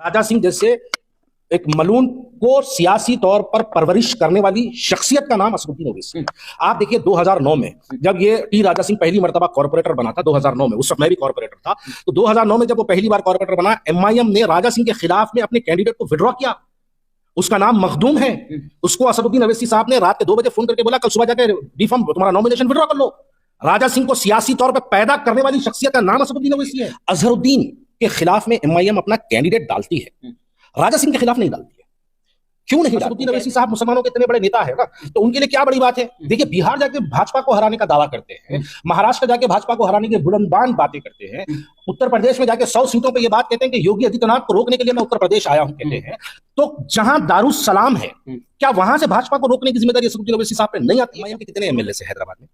राजा सिंह जैसे एक मलून को सियासी तौर पर परवरिश करने वाली शख्सियत का नाम असदुद्दीन ओवैसी। आप देखिए 2009 में जब ये टी राजा सिंह पहली मर्तबा कॉर्पोरेटर बना था 2009 में, उस वक्त मैं भी कॉर्पोरेटर था, तो 2009 में जब वो पहली बार कॉर्पोरेटर बना, एमआईएम ने राजा सिंह के खिलाफ में अपने कैंडिडेट को विड्रॉ किया। उसका नाम मखदूम है। उसको असदुद्दीन ओवैसी साहब ने रात के 2 बजे फोन करके बोला कल सुबह जाकर डिफॉर्म तुम्हारा नॉमिनेशन विड्रॉ कर लो। राजा सिंह को सियासी तौर पर पैदा करने वाली शख्सियत का नाम असदुद्दीन ओवैसी है। अजहरुद्दीन के खिलाफ में एमआईएम अपना कैंडिडेट डालती है, राजा सिंह के खिलाफ नहीं डालती है। क्यों नहीं? असदुद्दीन ओवैसी साहब मुसलमानों के इतने बड़े नेता है ना, तो उनके लिए क्या बड़ी बात है। देखिए बिहार जाके भाजपा को हराने का दावा करते हैं, महाराष्ट्र जाके भाजपा को हराने की बुलंदबान बातें करते हैं, उत्तर प्रदेश में जाके 100 सीटों पे ये बात कहते हैं कि योगी आदित्यनाथ को रोकने के लिए मैं उत्तर प्रदेश आया हूं कहते हैं। तो जहां दारुस्सलाम है, क्या वहां से भाजपा को रोकने की जिम्मेदारी असदुद्दीन ओवैसी साहब पे नहीं आती है? कितने एमएलए से हैदराबाद में?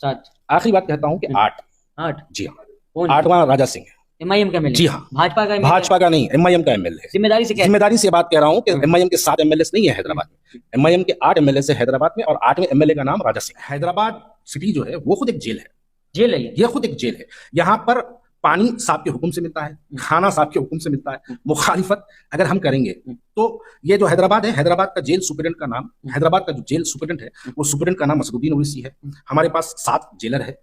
7। आखिरी बात कहता हूं कि 8। जी हाँ, 8वां राजा सिंह है। एमआईएम का एमएलए? जी हाँ, भाजपा का नहीं, एमआईएम का एमएलए है। जिम्मेदारी से बात कह रहा हूं कि एमआईएम के 7 एमएलए नहीं है हैदराबाद में, एमआईएम के 8 एमएलए है हैदराबाद में, और 8वें एमएलए का नाम राजा सिंह। हैदराबाद सिटी जो है वो खुद एक जेल है। जेल है ये खुद एक जेल है। यहाँ पर पानी साहब के हुक्म से मिलता है, खाना साहब के हुक्म से मिलता है। मुखालिफत अगर हम करेंगे तो ये जो हैदराबाद है, हैदराबाद का जेल सुपरिटेंडेंट का नाम, हैदराबाद का जो जेल सुपरिटेंडेंट है वो सुपरिटेंडेंट का नाम असदुद्दीन ओवैसी है। हमारे पास 7 जेलर है,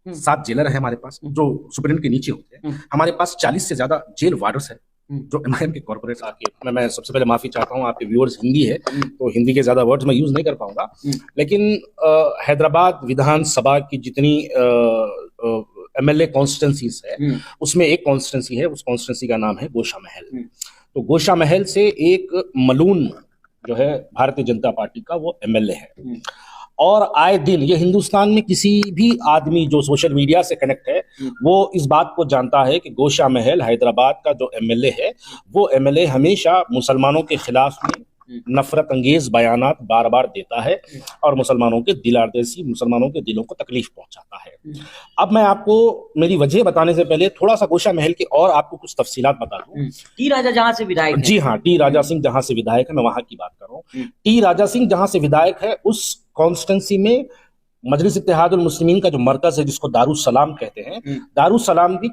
7 जेलर है हमारे पास जो सुपरिटेंडेंट के नीचे होते हैं। हमारे पास 40 से ज्यादा जेल वार्डर्स है जो एमआईएम के कॉर्पोरेट आके। मैं सबसे पहले माफी चाहता हूँ, आपके व्यूअर्स हिंदी है तो हिंदी के ज्यादा वर्ड्स मैं यूज नहीं कर पाऊंगा, लेकिन हैदराबाद विधानसभा की जितनी एमएलए कॉन्स्टिट्यूंसीज है उसमें एक कॉन्स्टिट्यूंसी है, उस कॉन्स्टिट्यूंसी का नाम है गोशा महल। तो गोशा महल से एक मलून जो है भारतीय जनता पार्टी का वो एमएलए है, और आए दिन ये हिंदुस्तान में किसी भी आदमी जो सोशल मीडिया से कनेक्ट है वो इस बात को जानता है कि गोशा महल हैदराबाद का जो एमएलए है वो एमएलए हमेशा मुसलमानों के खिलाफ में नफरत अंगेज बयानात बार बार देता है और मुसलमानों के दिलारदेसी, मुसलमानों के दिलों को तकलीफ पहुंचाता है। अब मैं आपको मेरी वजह बताने से पहले थोड़ा सा गोशा महल के और आपको कुछ तफसीलात बता दूं। टी राजा जहां से विधायक है, जी हाँ, टी राजा सिंह जहां से विधायक है, मैं वहां की बात कर रहा हूँ। टी राजा सिंह जहां से विधायक है उस कॉन्स्टिट्यूंसी में मजलिस इत्तेहादुल मुस्लिमीन का जो मरकज है जिसको दारुस्सलाम कहते हैं, दारुस्सलाम भी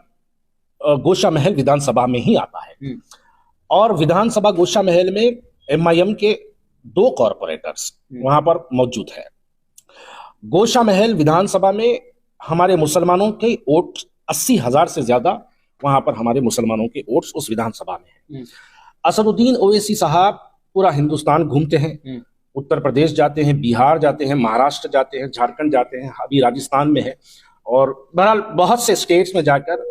गोशा महल विधानसभा में ही आता है। और विधानसभा गोशा महल में एमआईएम के 2 कॉर्पोरेटर्स वहां पर मौजूद है। गोशा महल विधानसभा में हमारे मुसलमानों के वोट 80,000 से ज्यादा वहां पर हमारे मुसलमानों के वोट्स उस विधानसभा में है। असदुद्दीन ओवैसी साहब पूरा हिंदुस्तान घूमते हैं, उत्तर प्रदेश जाते हैं, बिहार जाते हैं, महाराष्ट्र जाते हैं, झारखंड जाते हैं, अभी राजस्थान में है, और बहरहाल बहुत से स्टेट्स में जाकर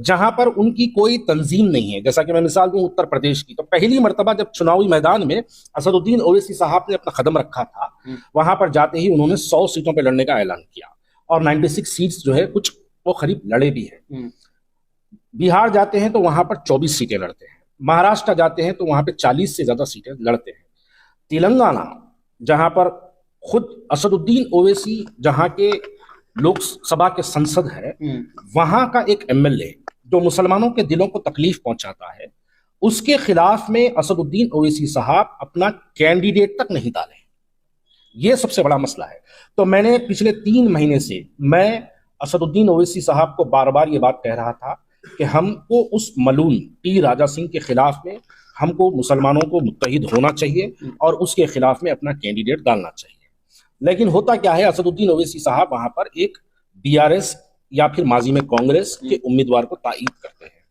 जहां पर उनकी कोई तंजीम नहीं है। जैसा कि मैं मिसाल दूं उत्तर प्रदेश की, तो पहली मर्तबा जब चुनावी मैदान में असदुद्दीन ओवैसी साहब ने अपना कदम रखा था, वहां पर जाते ही उन्होंने 100 सीटों पर लड़ने का ऐलान किया, और 96 सीट्स जो है कुछ वो करीब लड़े भी हैं। बिहार जाते हैं तो वहां पर 24 सीटें लड़ते हैं, महाराष्ट्र जाते हैं तो वहां पर 40 से ज्यादा सीटें लड़ते हैं। तेलंगाना जहां पर खुद असदुद्दीन ओवैसी जहां के लोकसभा के संसद है, वहां का एक एमएलए जो मुसलमानों के दिलों को तकलीफ पहुंचाता है, उसके खिलाफ में असदुद्दीन ओवैसी साहब अपना कैंडिडेट तक नहीं डाले। यह सबसे बड़ा मसला है। तो मैंने पिछले 3 महीने से मैं असदुद्दीन ओवैसी साहब को बार बार ये बात कह रहा था कि हमको उस मलून टी राजा सिंह के खिलाफ में हमको मुसलमानों को मुत्तहिद होना चाहिए और उसके खिलाफ में अपना कैंडिडेट डालना चाहिए। लेकिन होता क्या है, असदुद्दीन ओवैसी साहब वहां पर एक बीआरएस या फिर माजी में कांग्रेस के उम्मीदवार को तायीद करते हैं,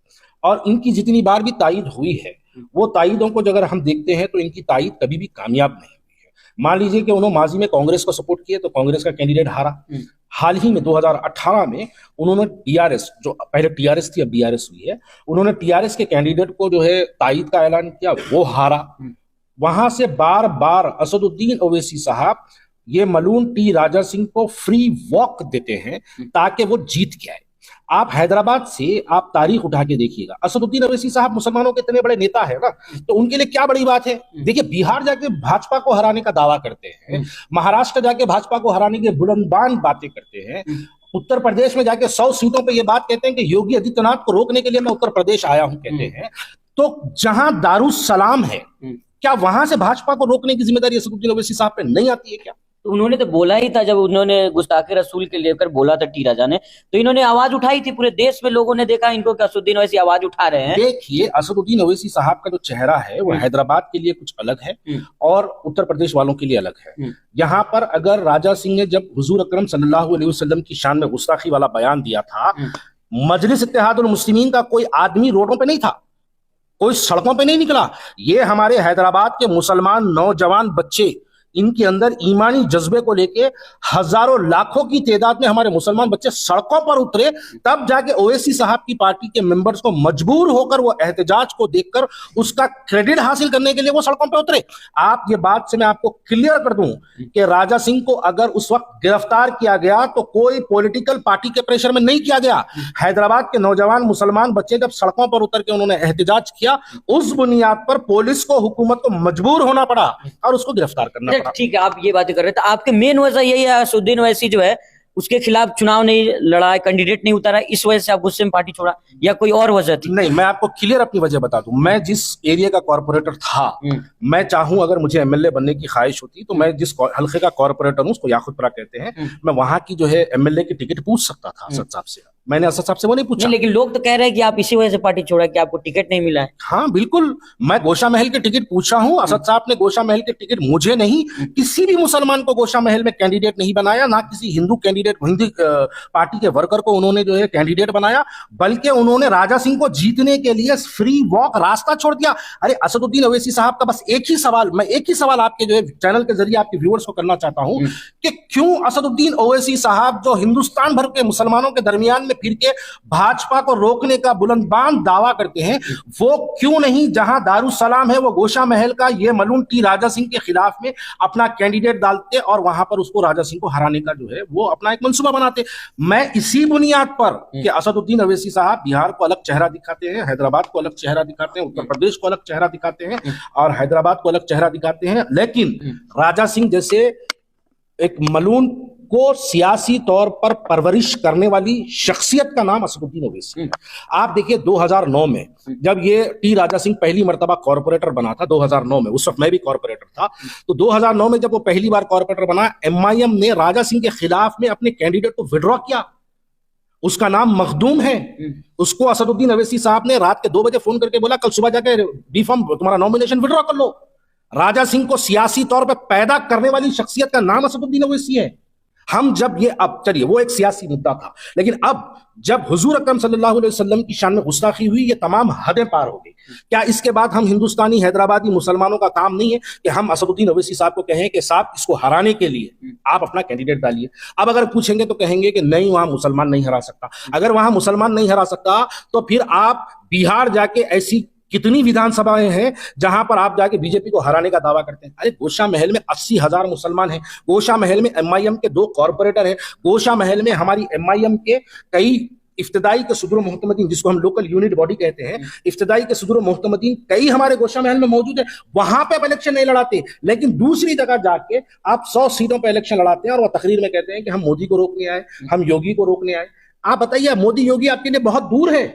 और इनकी जितनी बार भी तायीद हुई है वो तायीदों को अगर हम देखते हैं तो इनकी तायीद कभी भी कामयाब नहीं हुई है। मान लीजिए कि उन्होंने माजी में कांग्रेस को सपोर्ट किया तो कांग्रेस का कैंडिडेट हारा। हाल ही में 2018 में उन्होंने टीआरएस, जो पहले टीआरएस थी अब बीआरएस हुई है, उन्होंने टीआरएस के कैंडिडेट को जो है तायीद का ऐलान किया, वो हारा। वहां से बार बार असदुद्दीन ओवैसी साहब ये मलून टी राजा सिंह को फ्री वॉक देते हैं ताकि वो जीत के आए। आप हैदराबाद से आप तारीख उठा के देखिएगा, असदुद्दीन ओवैसी साहब मुसलमानों के इतने बड़े नेता है ना, तो उनके लिए क्या बड़ी बात है। देखिए बिहार जाके भाजपा को हराने का दावा करते हैं, महाराष्ट्र जाके भाजपा को हराने की बुलंदबान बातें करते हैं, उत्तर प्रदेश में जाके 100 सीटों पे ये बात कहते हैं कि योगी आदित्यनाथ को रोकने के लिए मैं उत्तर प्रदेश आया हूं कहते हैं। तो जहां दारुस्सलाम है, क्या वहां से भाजपा को रोकने की जिम्मेदारी असदुद्दीन ओवैसी साहब पे नहीं आती है क्या? तो उन्होंने तो बोला ही था, जब उन्होंने गुस्ताखी रसूल के लेकर बोला था टी राजा ने, तो इन्होंने आवाज उठाई थी। पूरे देश में लोगों ने देखा इनको कि असदुद्दीन ओवैसी आवाज उठा रहे हैं। देखिए, असदुद्दीन ओवैसी साहब का जो चेहरा है वो हैदराबाद के लिए कुछ अलग है और उत्तर प्रदेश वालों के लिए अलग है। यहाँ पर अगर राजा सिंह ने जब हुजूर अकरम सल्लल्लाहु अलैहि वसल्लम की शान में गुस्ताखी वाला बयान दिया था, मजलिस इत्तेहादुल मुस्लिमीन का कोई आदमी रोडों पे नहीं था, कोई सड़कों पे नहीं निकला। ये हमारे हैदराबाद के मुसलमान नौजवान बच्चे, इनके अंदर ईमानी जज्बे को लेके हजारों लाखों की तादाद में हमारे मुसलमान बच्चे सड़कों पर उतरे, तब जाके ओवैसी साहब की पार्टी के मेंबर्स को मजबूर होकर वो एहतजाज को देखकर उसका क्रेडिट हासिल करने के लिए वो सड़कों पर उतरे। आप ये बात से मैं आपको क्लियर कर दूं कि राजा सिंह को अगर उस वक्त गिरफ्तार किया गया तो कोई पॉलिटिकल पार्टी के प्रेशर में नहीं किया गया। हैदराबाद के नौजवान मुसलमान बच्चे जब सड़कों पर उतर के उन्होंने एहतजाज किया, उस बुनियाद पर पुलिस को, हुकूमत को मजबूर होना पड़ा और उसको गिरफ्तार करना पड़ा। ठीक है, आप ये बातें कर रहे थे, आपके मेन वजह यही है असदुद्दीन ओवैसी जो है उसके खिलाफ चुनाव नहीं लड़ा, कैंडिडेट नहीं उतारा, इस वजह से आप गुस्से में पार्टी छोड़ा, या कोई और वजह थी? नहीं, मैं आपको क्लियर अपनी वजह बता दूं। मैं जिस एरिया का कॉर्पोरेटर था, मैं चाहूं अगर मुझे एमएलए बनने की ख्वाहिश होती तो मैं जिस हल्के का कॉर्पोरेटर हूं, उसको याकुतपुरा कहते हैं, मैं वहां की जो है एमएलए की टिकट पूछ सकता था असद साहब से। मैंने असद साहब से वो नहीं पूछा। लेकिन लोग तो कह रहे हैं कि आप इसी वजह से पार्टी छोड़ा, कि आपको टिकट नहीं मिला है। हाँ बिल्कुल, मैं गोशा महल की टिकट पूछा हूं। असद साहब ने गोशा महल की टिकट मुझे नहीं, किसी भी मुसलमान को गोशा महल में कैंडिडेट नहीं बनाया, ना किसी हिंदू कैंडिडेट, हिंदू पार्टी के वर्कर को उन्होंने जो है कैंडिडेट बनाया, बल्कि उन्होंने राजा सिंह को जीतने के लिए फ्री वॉक रास्ता छोड़ दिया। अरे असदुद्दीन ओवैसी साहब का बस एक ही सवाल, मैं एक ही सवाल आपके जो है चैनल के जरिए आपके व्यूअर्स को करना चाहता हूं कि क्यों असदुद्दीन ओवैसी साहब, जो हिंदुस्तान भर के मुसलमानों के दरमियान में फिर के भाजपा को रोकने का बुलंदबान दावा करते हैं, वो क्यों नहीं जहां दारुसलाम है वो गोशा महल का ये मलून टी राजा सिंह के खिलाफ में अपना कैंडिडेट डालते और वहां पर उसको राजा सिंह को हराने का जो है वो अपना एक मंसूबा बनाते। मैं इसी बुनियाद पर कि असदुद्दीन ओवैसी साहब बिहार को अलग चेहरा दिखाते हैं, हैदराबाद को अलग चेहरा दिखाते हैं, उत्तर प्रदेश को अलग चेहरा दिखाते हैं और हैदराबाद को अलग चेहरा दिखाते हैं, लेकिन राजा सिंह जैसे एक मलून को सियासी तौर पर परवरिश करने वाली शख्सियत का नाम असदुद्दीन ओवैसी। आप देखिए 2009 में जब ये टी राजा सिंह पहली मर्तबा कॉर्पोरेटर बना था, 2009 में, उस वक्त मैं भी कॉर्पोरेटर था, तो 2009 में जब वो पहली बार कॉर्पोरेटर बना, एमआईएम ने राजा सिंह के खिलाफ में अपने कैंडिडेट को विड्रॉ किया। उसका नाम मखदूम है। उसको असदुद्दीन ओवैसी साहब ने रात के 2 बजे फोन करके बोला कल सुबह जाके बी फॉर्म तुम्हारा नॉमिनेशन विड्रॉ कर लो। राजा सिंह को सियासी तौर पर पैदा करने वाली शख्सियत का नाम असदुद्दीन ओवैसी है। हम जब ये, अब चलिए वो एक सियासी मुद्दा था, लेकिन अब जब हुजूर अकरम सल्लल्लाहु अलैहि वसल्लम की शान में गुस्ताखी हुई, ये तमाम हदें पार हो गई। क्या इसके बाद हम हिंदुस्तानी हैदराबादी मुसलमानों का काम नहीं है कि हम असदुद्दीन ओवैसी साहब को कहें कि साहब इसको हराने के लिए आप अपना कैंडिडेट डालिए? अब अगर पूछेंगे तो कहेंगे कि नहीं, वहां मुसलमान नहीं हरा सकता। अगर वहां मुसलमान नहीं हरा सकता तो फिर आप बिहार जाके ऐसी कितनी विधानसभाएं हैं जहां पर आप जाके बीजेपी को हराने का दावा करते हैं? अरे गोशा महल में 80,000 मुसलमान हैं, गोशा महल में एमआईएम के 2 कॉर्पोरेटर हैं, गोशा महल में हमारी एमआईएम के कई इफ्तिदाई के सदर मोहतमदीन, जिसको हम लोकल यूनिट बॉडी कहते हैं, इफ्तिदाई के सदर मोहतमदीन कई हमारे गोशा महल में मौजूद है। वहां पे आप इलेक्शन नहीं लड़ाते, लेकिन दूसरी जगह जाके आप 100 सीटों पर इलेक्शन लड़ाते हैं और वह तकरीर में कहते हैं कि हम मोदी को रोकने आए, हम योगी को रोकने आए। आप बताइए, मोदी योगी आपके लिए बहुत दूर है,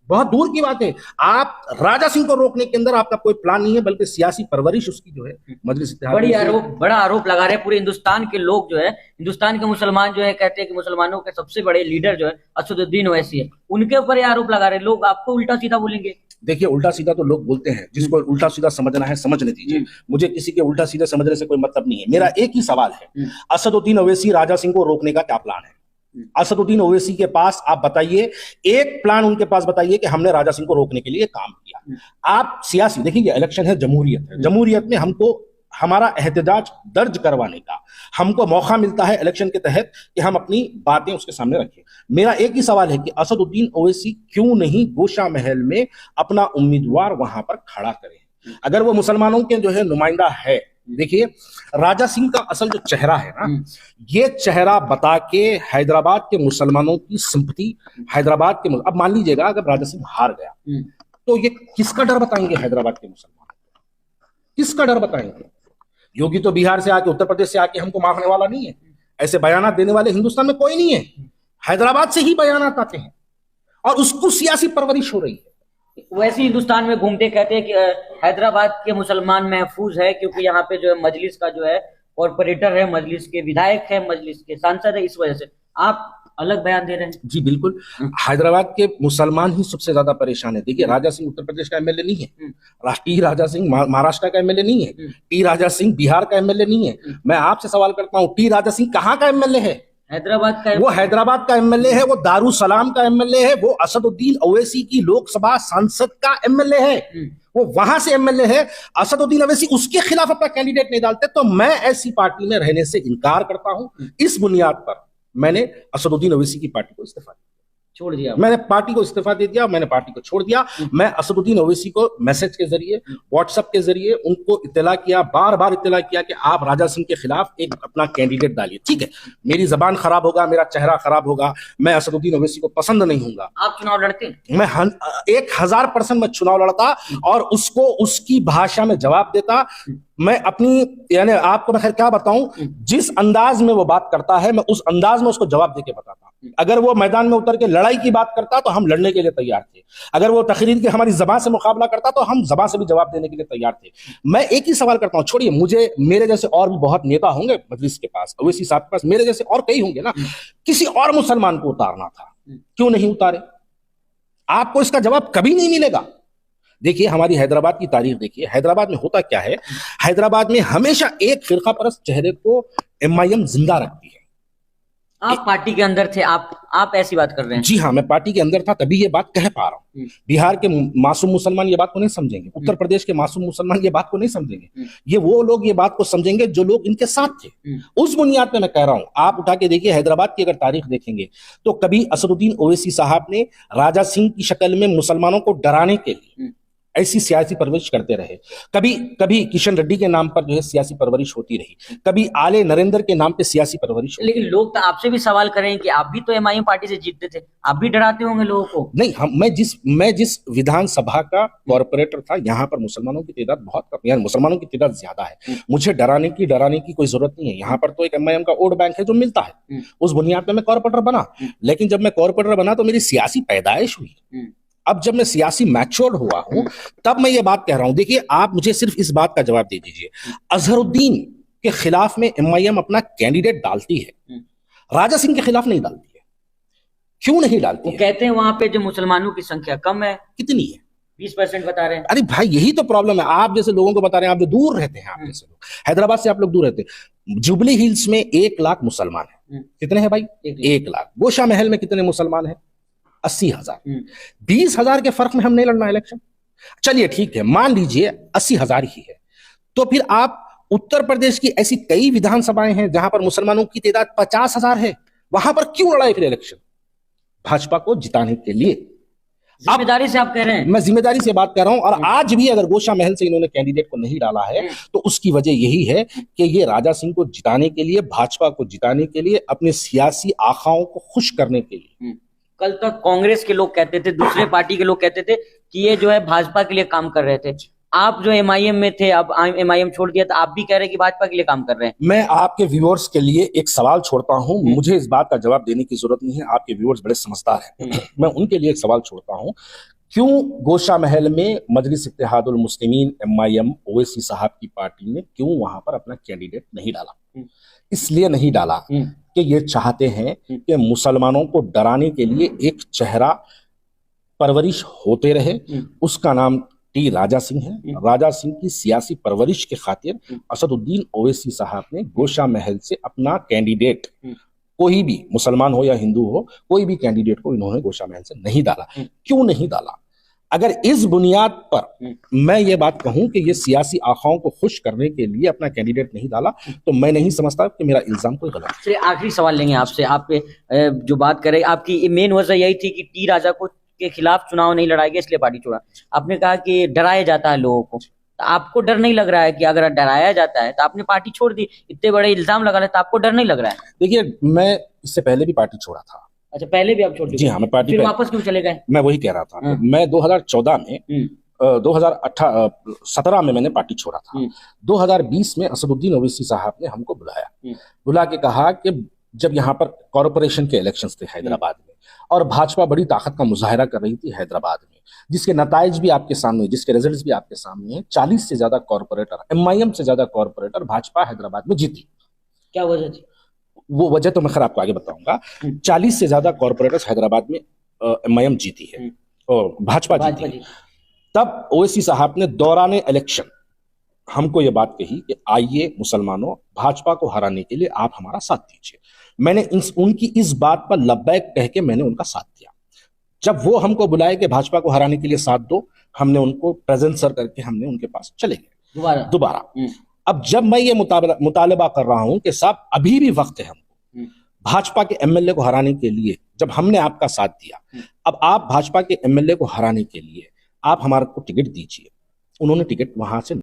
बहुत दूर की बात है। आप राजा सिंह को रोकने के अंदर आपका कोई प्लान नहीं है, बल्कि सियासी परवरिश उसकी जो है मजलिस इत्तेहाद बड़ा आरोप लगा रहे हैं पूरे हिंदुस्तान के लोग जो है, हिंदुस्तान के मुसलमान जो है कहते हैं कि मुसलमानों के सबसे बड़े लीडर जो है असदुद्दीन ओवैसी है, उनके ऊपर ये आरोप लगा रहे हैं लोग। आपको उल्टा सीधा बोलेंगे? देखिए, उल्टा सीधा तो लोग बोलते हैं, जिसको उल्टा सीधा समझना है समझने दीजिए, मुझे किसी के उल्टा सीधा समझने से कोई मतलब नहीं है। मेरा एक ही सवाल है, असदुद्दीन ओवैसी राजा सिंह को रोकने का क्या प्लान है? असदुद्दीन ओवैसी के पास आप बताइए, एक प्लान उनके पास बताइए कि हमने राजा सिंह को रोकने के लिए काम किया। आप सियासी देखिए, इलेक्शन है, जमहूरियत है, जमहूरियत में हमको हमारा एहतजाज दर्ज करवाने का हमको मौका मिलता है इलेक्शन के तहत कि हम अपनी बातें उसके सामने रखें। मेरा एक ही सवाल है कि असदुद्दीन ओवैसी क्यों नहीं गोशा महल में अपना उम्मीदवार वहां पर खड़ा करें? अगर वो मुसलमानों के जो है नुमाइंदा है, देखिए राजा सिंह का असल जो चेहरा है ना, ये चेहरा बता के हैदराबाद के मुसलमानों की सिंपैथी, हैदराबाद के अब मान लीजिएगा अगर राजा सिंह हार गया तो ये किसका डर बताएंगे? हैदराबाद के मुसलमान किसका डर बताएंगे? योगी तो बिहार से आके, उत्तर प्रदेश से आके हमको मारने वाला नहीं है, ऐसे बयानात देने वाले हिंदुस्तान में कोई नहीं है। हैदराबाद से ही बयानात आते हैं और उसको सियासी परवरिश हो रही है। वैसे हिंदुस्तान में घूमते कहते हैं कि हैदराबाद के मुसलमान महफूज है क्योंकि यहाँ पे जो है मजलिस का जो है कॉर्पोरेटर है मजलिस के, विधायक है मजलिस के, सांसद है, इस वजह से आप अलग बयान दे रहे हैं। जी बिल्कुल, हैदराबाद के मुसलमान ही सबसे ज्यादा परेशान है। देखिए, राजा सिंह उत्तर प्रदेश का एमएलए नहीं है, टी राजा सिंह महाराष्ट्र का एमएलए नहीं है, टी राजा सिंह बिहार का एमएलए नहीं है। मैं आपसे सवाल करता हूं, टी राजा सिंह कहां का एमएलए है? हैदराबाद का। वो हैदराबाद का एमएलए है, वो दारुसलाम का एमएलए है, वो असदुद्दीन ओवैसी की लोकसभा सांसद का एमएलए है, वो वहां से एमएलए है। असदुद्दीन ओवैसी उसके खिलाफ अपना कैंडिडेट नहीं डालते, तो मैं ऐसी पार्टी में रहने से इनकार करता हूं। इस बुनियाद पर मैंने असदुद्दीन ओवैसी की पार्टी को इस्तीफा छोड़ दिया, मैंने पार्टी को इस्तीफा दे दिया, मैंने पार्टी को छोड़ दिया। मैं असदुद्दीन ओवैसी को मैसेज के जरिए, व्हाट्सएप के जरिए उनको इत्तला किया, बार बार इत्तला किया कि आप राजा सिंह के खिलाफ एक अपना कैंडिडेट डालिए। ठीक है, मेरी जबान खराब होगा, मेरा चेहरा खराब होगा, मैं असदुद्दीन ओवैसी को पसंद नहीं हूंगा। आप चुनाव लड़ते? मैं 1000% मैं चुनाव लड़ता और उसको उसकी भाषा में जवाब देता। मैं अपनी, यानी आपको मैं खैर क्या बताऊं, जिस अंदाज में वो बात करता है मैं उस अंदाज में उसको जवाब देके बताता। अगर वो मैदान में उतर के लड़ाई की बात करता तो हम लड़ने के लिए तैयार थे, अगर वो तकरीर के हमारी ज़बान से मुकाबला करता तो हम ज़बान से भी जवाब देने के लिए तैयार थे। मैं एक ही सवाल करता हूं, छोड़िए मुझे, मेरे जैसे और भी बहुत नेता होंगे मजलिस के पास, ओवैसी साहब के पास, मेरे जैसे और कई होंगे ना। किसी और मुसलमान को उतारना था, क्यों नहीं उतारे? आपको इसका जवाब कभी नहीं मिलेगा। देखिए, हमारी हैदराबाद की तारीख देखिए, हैदराबाद में होता क्या है, हैदराबाद में हमेशा एक फिरका परस्त चेहरे को एमआईएम जिंदा रखती है। आप पार्टी के अंदर थे, आप ऐसी बात कर रहे हैं? जी हाँ, मैं पार्टी के अंदर था, तभी ये बात कह पा रहा हूँ। बिहार के मासूम मुसलमान ये बात को नहीं समझेंगे, उत्तर प्रदेश के मासूम मुसलमान ये बात को नहीं समझेंगे, ये वो लोग ये बात को समझेंगे जो लोग इनके साथ थे। उस बुनियाद पे मैं कह रहा हूँ, आप उठा के देखिए, हैदराबाद की अगर तारीख देखेंगे तो कभी असदुद्दीन ओवैसी साहब ने राजा सिंह की शक्ल में मुसलमानों को डराने के लिए ऐसी सियासी परवरिश करते रहे। कभी कभी किशन रेड्डी के नाम पर जो है सियासी परवरिश होती रही, कभी आले नरेंद्र के नाम पे सियासी परवरिश। लेकिन लोग तो आपसे भी सवाल करें कि आप भी तो एमआईएम पार्टी से जीतते थे, आप भी डराते होंगे लोगों को। नहीं, मैं जिस विधानसभा का कॉर्पोरेटर था, यहाँ पर मुसलमानों की तादाद बहुत कम, यानी मुसलमानों की तादाद ज्यादा है। मुझे डराने की कोई जरूरत नहीं है। यहाँ पर तो एक एमआईएम का वोट बैंक है जो मिलता है, उस बुनियाद पर मैं कॉर्पोरेटर बना। लेकिन जब मैं कॉर्पोरेटर बना तो मेरी सियासी पैदाइश हुई। अब जब मैं सियासी मैच्योर्ड हुआ हूं तब मैं ये बात कह रहा हूं। देखिए, आप मुझे सिर्फ इस बात का जवाब दे दीजिए, अजहरुद्दीन के खिलाफ में एमआईएम अपना कैंडिडेट डालती है, राजा सिंह के खिलाफ नहीं डालती है। क्यों नहीं डालती? वो कहते हैं वहां पे जो मुसलमानों की संख्या कम है। कितनी है? 20% बता रहे हैं। अरे भाई, यही तो प्रॉब्लम है। आप जैसे लोगों को बता रहे हैं, आप जो दूर रहते हैं, आप जैसे लोग हैदराबाद से आप लोग दूर रहते हैं। जुबली हिल्स में 1 लाख मुसलमान है। कितने हैं भाई? 1 लाख। गोशा महल में कितने मुसलमान है? 80,000। 20,000 के फर्क में हम नहीं लड़ना इलेक्शन। चलिए ठीक है, मान लीजिए 80,000 ही है, तो फिर आप उत्तर प्रदेश की ऐसी कई विधानसभाएं हैं जहां पर मुसलमानों की तादाद 50,000 है, वहां पर क्यों लड़ाई फिर इलेक्शन? भाजपा को जिताने के लिए। जिम्मेदारी से आप कह रहे हैं? मैं जिम्मेदारी से बात कर रहा हूं। और आज भी अगर गोशा महल से इन्होंने कैंडिडेट को नहीं डाला है तो उसकी वजह यही है कि ये राजा सिंह को जिताने के लिए, भाजपा को जिताने के लिए, अपने सियासी आखाओं को खुश करने के लिए। कल तक कांग्रेस के लोग कहते थे, दूसरे पार्टी के लोग कहते थे कि ये जो है भाजपा के लिए काम कर रहे थे। आप जो एमआईएम में थे, अब एमआईएम छोड़ दिया, तो आप भी कह रहे हैं कि भाजपा के लिए काम कर रहे हैं। मैं आपके व्यूअर्स के लिए एक सवाल छोड़ता हूं, मुझे इस बात का जवाब देने की जरूरत नहीं है, आपके व्यूअर्स बड़े समझदार हैं। मैं उनके लिए एक सवाल छोड़ता हूं, क्यों गोशा महल में मजलिस इत्तेहादुल मुस्लिमीन एमआईएम ओवैसी साहब की पार्टी ने क्यों वहां पर अपना कैंडिडेट नहीं डाला? इसलिए नहीं डाला कि ये चाहते हैं कि मुसलमानों को डराने के लिए एक चेहरा परवरिश होते रहे, उसका नाम टी राजा सिंह है। राजा सिंह की सियासी परवरिश के खातिर असदुद्दीन ओवैसी साहब ने गोशा महल से अपना कैंडिडेट, कोई भी मुसलमान हो या हिंदू हो, कोई भी कैंडिडेट को इन्होंने गोशा महल से नहीं डाला। क्यों नहीं डाला? अगर इस बुनियाद पर मैं ये बात कहूं कि ये सियासी आखाओं को खुश करने के लिए अपना कैंडिडेट नहीं डाला, तो मैं नहीं समझता कि मेरा इल्जाम कोई गलत है। चलिए, आखिरी सवाल लेंगे आपसे। आप जो बात करें, आपकी मेन वजह यही थी कि टी राजा को के खिलाफ चुनाव नहीं लड़ाएगा, इसलिए पार्टी छोड़ा। आपने कहा कि डराया जाता है लोगों को, तो आपको डर नहीं लग रहा है कि अगर डराया जाता है तो आपने पार्टी छोड़ दी? इतने बड़े इल्जाम लगा रहे, तो आपको डर नहीं लग रहा है? देखिए, मैं इससे पहले भी पार्टी छोड़ा था। अच्छा, पहले भी आप छोड़ दिए? जी हाँ, मैं पार्टी फिर वापस क्यों चले गए? मैं वही कह रहा था। मैं 2014 में 2017 में मैंने पार्टी छोड़ा था। 2020 में असदुद्दीन ओवैसी साहब ने हमको बुलाया, बुला के कहा कि जब यहाँ पर कॉरपोरेशन के इलेक्शंस थे हैदराबाद में, और भाजपा बड़ी ताकत का मुजाहरा कर रही थी हैदराबाद में, जिसके नताइज भी आपके सामने, जिसके रिजल्ट्स भी आपके सामने हैं। 40 से ज्यादा कॉरपोरेटर, MIM से ज्यादा कॉरपोरेटर भाजपा हैदराबाद में जीती। क्या वजह थी? वो वजह तो मैं खैर आपको आगे बताऊंगा। 40 से ज्यादा कॉरपोरेटर्स हैदराबाद में MIM जीती है और भाजपा जीती है। तब ओवैसी साहब ने दौरान इलेक्शन हमको ये बात कही कि आइए मुसलमानों, भाजपा को हराने के लिए आप हमारा साथ दीजिए। मैंने उनकी इस बात पर लब्बैक कह के मैंने उनका साथ दिया। जब वो हमको बुलाए कि भाजपा को हराने के लिए साथ दो, हमने उनको प्रेजेंट सर करके हमने उनके पास चले गए दोबारा। अब जब मैं ये मुतालबा कर रहा हूं कि साहब अभी भी वक्त है हमको भाजपा के MLA को हराने के लिए, जब हमने आपका साथ दिया, अब आप भाजपा के MLA को हराने के लिए आप हमारे को टिकट दीजिए। उन्होंने टिकट वहां से